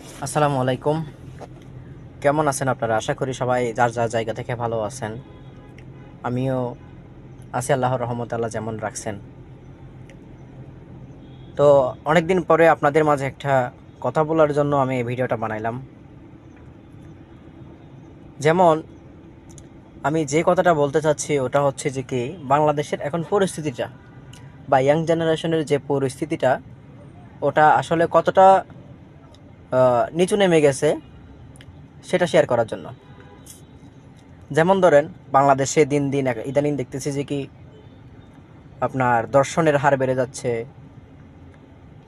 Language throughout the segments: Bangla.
আসসালামু আলাইকুম। কেমন আছেন আপনারা? আশা করি সবাই যার যার জায়গা থেকে ভালো আছেন। আমিও আছি, আল্লাহর রহমতে আল্লাহ যেমন রাখছেন। তো অনেকদিন পরে আপনাদের মাঝে একটা কথা বলার জন্য আমি এই ভিডিওটা বানাইলাম। যেমন আমি যে কথাটা বলতে চাচ্ছি ওটা হচ্ছে যে কি, বাংলাদেশের এখন পরিস্থিতিটা বা ইয়াং জেনারেশনের যে পরিস্থিতিটা, ওটা আসলে কতটা নিচু নেমে গেছে সেটা শেয়ার করার জন্য। যেমন ধরেন, বাংলাদেশে দিন দিন ইদানিং দেখতেছি যে কি, আপনার দর্শনের হার বেড়ে যাচ্ছে,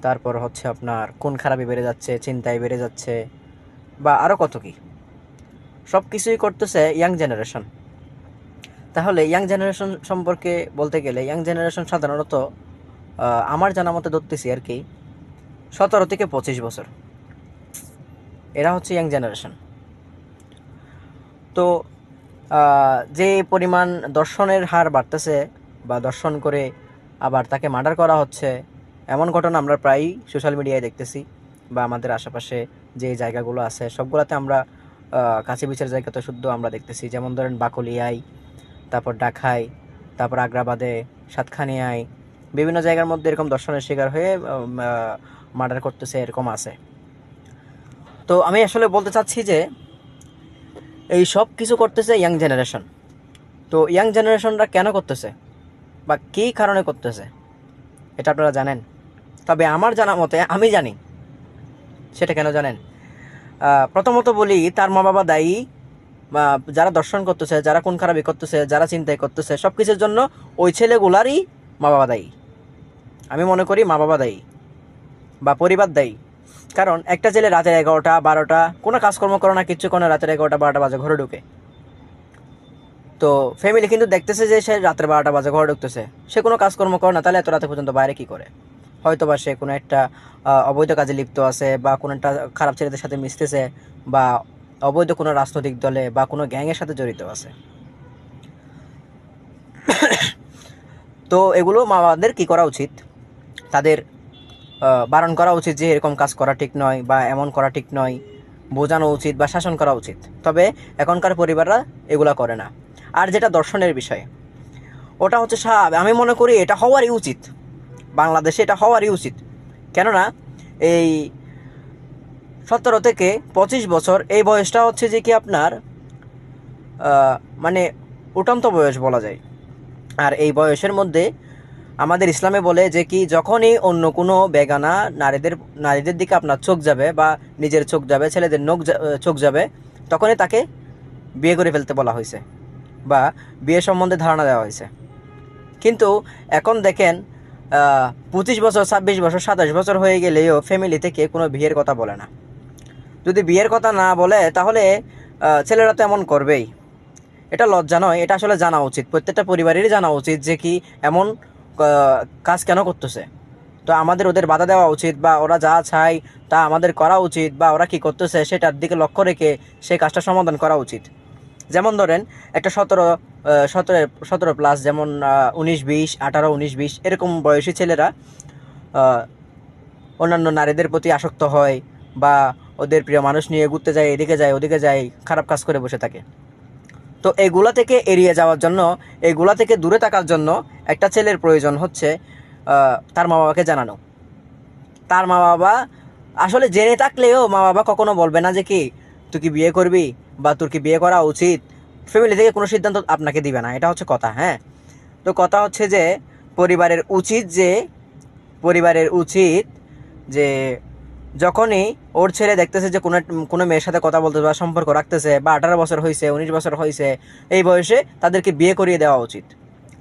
তারপর হচ্ছে আপনার খুন খারাপি বেড়ে যাচ্ছে, চিন্তায় বেড়ে যাচ্ছে, বা আরও কত কি, সব কিছুই করতেছে ইয়াং জেনারেশন। তাহলে ইয়াং জেনারেশন সম্পর্কে বলতে গেলে, ইয়াং জেনারেশন সাধারণত আমার জানা মতে ধরতেছি আর কি 17 থেকে 25 বছর, এরা হচ্ছে ইয়াং জেনারেশন। তো যে পরিমাণ দর্শনের হার বাড়তেছে বা দর্শন করে আবার তাকে মার্ডার করা হচ্ছে, এমন ঘটনা আমরা প্রায়ই সোশ্যাল মিডিয়ায় দেখতেছি, বা আমাদের আশেপাশে যে জায়গাগুলো আছে সবগুলোতে আমরা কাছে বিচের জায়গাতে শুদ্ধ আমরা দেখতেছি। যেমন ধরেন বাকলিয়ায়, তারপর ডাকায়, তারপর আগ্রাবাদে, সাতখানিয়ায়, বিভিন্ন জায়গার মধ্যে এরকম দর্শনের শিকার হয়ে মার্ডার করতেছে, এরকম আছে। তো আমি আসলে বলতে চাচ্ছি যে এই সব কিছু করতেছে ইয়াং জেনারেশন। তো ইয়াং জেনারেশনরা কেন করতেছে বা কী কারণে করতেছে এটা আপনারা জানেন? তবে আমার জানা মতে আমি জানি সেটা কেন জানেন। প্রথমত বলি, তার মা বাবা দায়ী। বা যারা দর্শন করতেছে, যারা খুন খারাপি করতেছে, যারা চিন্তাই করতেছে, সব কিছুর জন্য ওই ছেলেগুলারই মা বাবা দায়ী। আমি মনে করি মা বাবা দায়ী বা পরিবার দায়ী। কারণ একটা ছেলে রাতের 11টা 12টা কোনো কাজকর্ম করে না, কিচ্ছু করে না, রাতের 11টা 12টা বাজে ঘরে ঢুকে। তো ফ্যামিলি কিন্তু দেখতেছে যে সে রাতের 12টা বাজে ঘরে ঢুকতেছে, সে কোনো কাজকর্ম করে না, তাহলে এত রাতে পর্যন্ত বাইরে কি করে? হয়তো বা সে কোনো একটা অবৈধ কাজে লিপ্ত আছে, বা কোনো একটা খারাপ ছেলেদের সাথে মিশতেছে, বা অবৈধ কোনো রাজনৈতিক দলে বা কোনো গ্যাংয়ের সাথে জড়িত আছে। তো এগুলো মা বাবাদের কী করা উচিত? তাদের বারণ করা উচিত যে এরকম কাজ করা ঠিক নয় বা এমন করা ঠিক নয়, বোঝানো উচিত বা শাসন করা উচিত। তবে এখনকার পরিবাররা এগুলা করে না। আর যেটা দর্শনের বিষয়, ওটা হচ্ছে আমি মনে করি এটা হওয়ারই উচিত, বাংলাদেশে এটা হওয়ারই উচিত। কেননা এই 17 থেকে 25 বছর এই বয়সটা হচ্ছে যে কি আপনার মানে উঠন্ত বয়স বলা যায়। আর এই বয়সের মধ্যে আমাদের ইসলামে বলে যে কি, যখনই অন্য কোনো বেগানা নারীদের দিকে আপনার চোখ যাবে বা নিজের চোখ যাবে, ছেলেদের চোখ যাবে, তখনই তাকে বিয়ে করে ফেলতে বলা হয়েছে বা বিয়ে সম্বন্ধে ধারণা দেওয়া হয়েছে। কিন্তু এখন দেখেন, 25 বছর, 26 বছর, 27 বছর হয়ে গেলেও ফ্যামিলি থেকে কোনো বিয়ের কথা বলে না। যদি বিয়ের কথা না বলে তাহলে ছেলেরা তো এমন করবেই। এটা লজ্জা নয়, এটা আসলে জানা উচিত, প্রত্যেকটা পরিবারেরই জানা উচিত যে কি এমন কাজ কেন করতেছে। তো আমাদের ওদের বাধা দেওয়া উচিত, বা ওরা যা চায় তা আমাদের করা উচিত, বা ওরা কি করতেছে সেটার দিকে লক্ষ্য রেখে সেই কাজটা সমাধান করা উচিত। যেমন ধরেন, একটা 17 প্লাস, যেমন 19 20, 18 19 20 এরকম বয়সী ছেলেরা অন্যান্য নারীদের প্রতি আসক্ত হয়, বা ওদের প্রিয় মানুষ নিয়ে ঘুরতে যায়, এদিকে যায় ওদিকে যায়, খারাপ কাজ করে বসে থাকে। তো এগুলা থেকে এড়িয়ে যাওয়ার জন্য, এগুলা থেকে দূরে থাকার জন্য একটা ছেলের প্রয়োজন হচ্ছে তার মা বাবাকে জানানো। তার মা বাবা আসলে জেনে থাকলেও মা বাবা কখনো বলবে না যে কি তুই কি বিয়ে করবি বা তোর কি বিয়ে করা উচিত। ফ্যামিলি থেকে কোনো সিদ্ধান্ত আপনাকে দিবে না, এটা হচ্ছে কথা। হ্যাঁ, তো কথা হচ্ছে যে পরিবারের উচিত যে যখনই ওর ছেলে দেখতেছে যে কোনো কোনো মেয়ের সাথে কথা বলতে বা সম্পর্ক রাখতেছে, বা 18 বছর হয়েছে, 19 বছর হয়েছে, এই বয়সে তাদেরকে বিয়ে করিয়ে দেওয়া উচিত,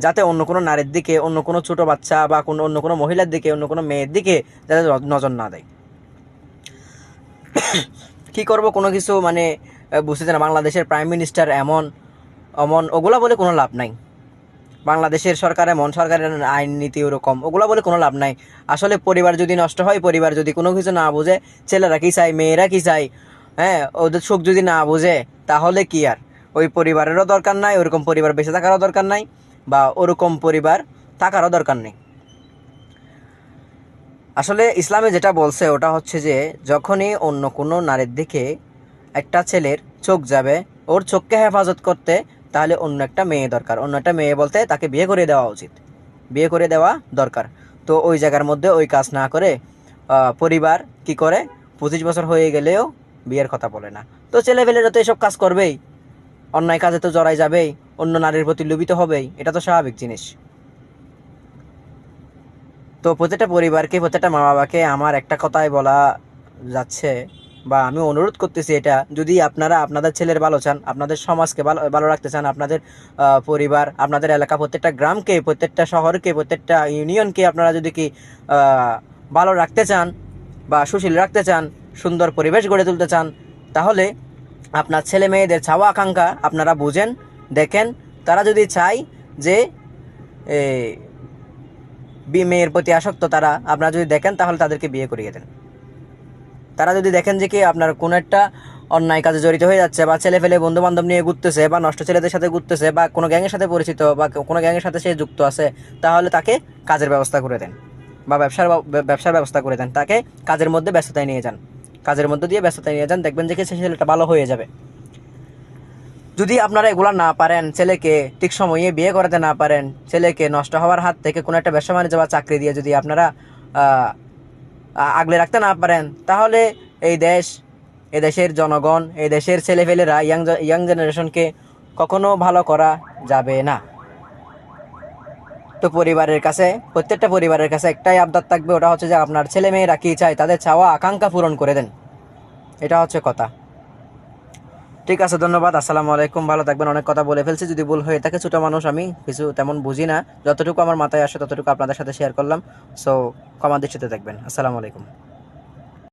যাতে অন্য কোনো নারীর দিকে, অন্য কোনো ছোট বাচ্চা বা অন্য কোনো মহিলার দিকে, অন্য কোনো মেয়ের দিকে যাতে নজর না দেয়। কি করব কোনো কিছু মানে বুঝতেছে না। বাংলাদেশের প্রাইম মিনিস্টার এমন অমন, ওগুলা বলে কোনো লাভ নাই। বাংলাদেশের সরকার এমন, সরকারের আইন নীতি ওরকম, ওগুলা বলে কোনো লাভ নাই। আসলে পরিবার যদি নষ্ট হয়, পরিবার যদি কোনো কিছু না বুঝে, ছেলেরা কি চায়, মেয়েরা কি চায়, হ্যাঁ, ওদের সুখ যদি না বুঝে, তাহলে কি আর ওই পরিবারেরও দরকার নাই, ওরকম পরিবার বেঁচে থাকারও দরকার নাই, বা ওরকম পরিবার থাকারও দরকার নেই। আসলে ইসলামে যেটা বলছে ওটা হচ্ছে যে যখনই অন্য কোনো নারীর দিকে একটা ছেলের চোখ যাবে, ওর চোখকে হেফাজত করতে তাহলে অন্য একটা মেয়ে দরকার। অন্য একটা মেয়ে বলতে তাকে বিয়ে করে দেওয়া উচিত, বিয়ে করে দেওয়া দরকার। তো ওই জায়গার মধ্যে ওই কাজ না করে পরিবার কি করে, 25 বছর হয়ে গেলেও বিয়ের কথা বলে না। তো ছেলেপেলেরা তো এসব কাজ করবেই, অন্যায় কাজে তো জড়াই যাবেই, অন্য নারীর প্রতি লোভিত হবেই, এটা তো স্বাভাবিক জিনিস। তো প্রত্যেকটা পরিবারকে, প্রত্যেকটা মা বাবাকে আমার একটা কথাই বলা যাচ্ছে, বা আমি অনুরোধ করতেছি, এটা যদি আপনারা আপনাদের ছেলের ভালো চান, আপনাদের সমাজকে ভালো ভালো রাখতে চান, আপনাদের পরিবার, আপনাদের এলাকা, প্রত্যেকটা গ্রামকে, প্রত্যেকটা শহরকে, প্রত্যেকটা ইউনিয়নকে আপনারা যদি কি ভালো রাখতে চান বা সুশীল রাখতে চান, সুন্দর পরিবেশ গড়ে তুলতে চান, তাহলে আপনার ছেলে মেয়েদের চাওয়া আকাঙ্ক্ষা আপনারা বুঝেন, দেখেন। তারা যদি চায় যে মেয়ের প্রতি আসক্ত, তারা আপনারা যদি দেখেন তাহলে তাদেরকে বিয়ে করিয়ে দেন। তারা যদি দেখেন যে কি আপনার কোনো একটা অন্যায় কাজে জড়িত হয়ে যাচ্ছে, বা ছেলে ফেলে বন্ধু বান্ধব নিয়ে ঘুরতেছে, বা নষ্ট ছেলেদের সাথে ঘুরতেছে, বা কোনো গ্যাংয়ের সাথে পরিচিত, বা কোনো গ্যাংয়ের সাথে সে যুক্ত আছে, তাহলে তাকে কাজের ব্যবস্থা করে দেন, বা ব্যবসার ব্যবস্থা করে দেন। তাকে কাজের মধ্যে ব্যস্ততায় নিয়ে যান, কাজের মধ্যে দিয়ে ব্যস্ততায় নিয়ে যান, দেখবেন যে কি সে ছেলেটা ভালো হয়ে যাবে। যদি আপনারা এগুলা না পারেন, ছেলেকে ঠিক সময়ে বিয়ে করাতে না পারেন, ছেলেকে নষ্ট হওয়ার হাত থেকে কোনো একটা ব্যবসা বাণিজ্য বা চাকরি দিয়ে যদি আপনারা আগলে রাখতে না পারেন, তাহলে এই দেশ, এই দেশের জনগণ, এই দেশের ছেলেপেলেরা, ইয়াং জেনারেশনকে কখনো ভালো করা যাবে না। তো পরিবারের কাছে, প্রত্যেকটা পরিবারের কাছে একটাই আবদার থাকবে, ওটা হচ্ছে যে আপনার ছেলে মেয়েরা কী চায়, তাদের চাওয়া আকাঙ্ক্ষা পূরণ করে দেন। এটা হচ্ছে কথা। ঠিক আছে, ধন্যবাদ। আসসালামু আলাইকুম, ভালো থাকবেন। অনেক কথা বলে ফেলছি, যদি ভুল হয়ে থাকে, ছোটো মানুষ আমি, কিছু তেমন বুঝি না, যতটুকু আমার মাথায় আসে ততটুকু আপনাদের সাথে শেয়ার করলাম। সো ক্ষমা দৃষ্টিতে দেখবেন। আসসালামু আলাইকুম।